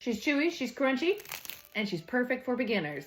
She's chewy, she's crunchy, and she's perfect for beginners.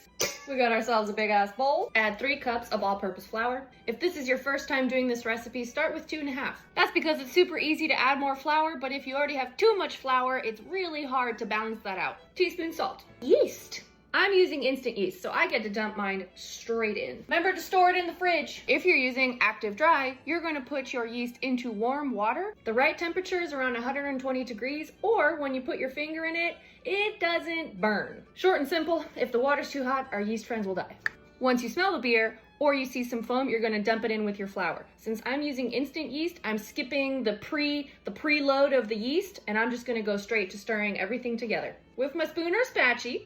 We got ourselves a big ass bowl. Add 3 cups of all-purpose flour. If this is your first time doing this recipe, start with 2.5. That's because it's super easy to add more flour, but if you already have too much flour, it's really hard to balance that out. Teaspoon salt. Yeast. I'm using instant yeast, so I get to dump mine straight in. Remember to store it in the fridge. If you're using active dry, you're gonna put your yeast into warm water. The right temperature is around 120 degrees, or when you put your finger in it, it doesn't burn. Short and simple, if the water's too hot, our yeast friends will die. Once you smell the beer, or you see some foam, you're gonna dump it in with your flour. Since I'm using instant yeast, I'm skipping the preload of the yeast, and I'm just gonna go straight to stirring everything together. With my spoon or spatchy,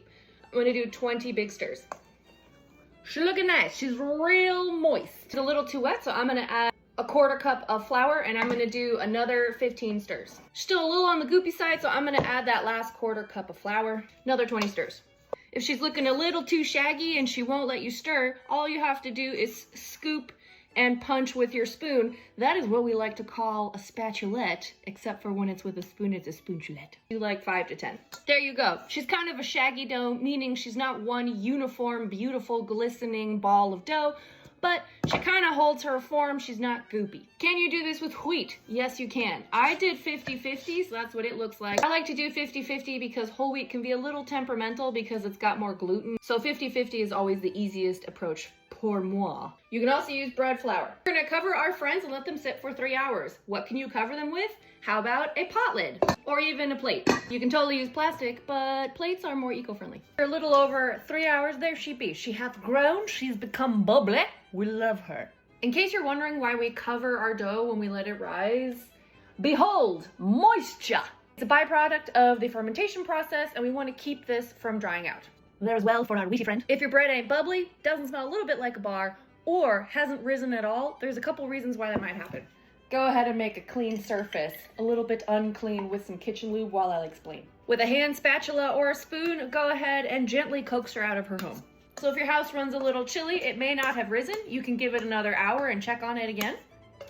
I'm gonna do 20 big stirs. She's looking nice. She's real moist. It's a little too wet, so I'm gonna add a 1/4 cup of flour, and I'm gonna do another 15 stirs. Still a little on the goopy side, so I'm gonna add that last 1/4 cup of flour, another 20 stirs. If she's looking a little too shaggy and she won't let you stir, all you have to do is scoop and punch with your spoon. That is what we like to call a spatulette, except for when it's with a spoon, it's a spoonchulette. You like 5 to 10. There you go. She's kind of a shaggy dough, meaning she's not one uniform, beautiful, glistening ball of dough, but she kind of holds her form. She's not goopy. Can you do this with wheat? Yes, you can. I did 50-50, so that's what it looks like. I like to do 50-50 because whole wheat can be a little temperamental because it's got more gluten. So 50-50 is always the easiest approach pour moi. You can also use bread flour. We're gonna cover our friends and let them sit for 3 hours. What can you cover them with? How about a pot lid? Or even a plate. You can totally use plastic, but plates are more eco-friendly. For a little over 3 hours, there she be. She hath grown, she's become bubbly. We love her. In case you're wondering why we cover our dough when we let it rise, behold, moisture. It's a byproduct of the fermentation process, and we want to keep this from drying out. There's well for our wheaty friend. If your bread ain't bubbly, doesn't smell a little bit like a bar, or hasn't risen at all, there's a couple reasons why that might happen. Go ahead and make a clean surface, a little bit unclean with some kitchen lube while I'll explain. With a hand spatula or a spoon, go ahead and gently coax her out of her home. So if your house runs a little chilly, it may not have risen. You can give it another hour and check on it again.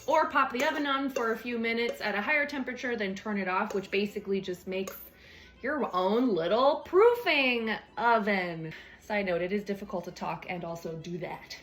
Or pop the oven on for a few minutes at a higher temperature, then turn it off, which basically just makes your own little proofing oven. Side note, it is difficult to talk and also do that.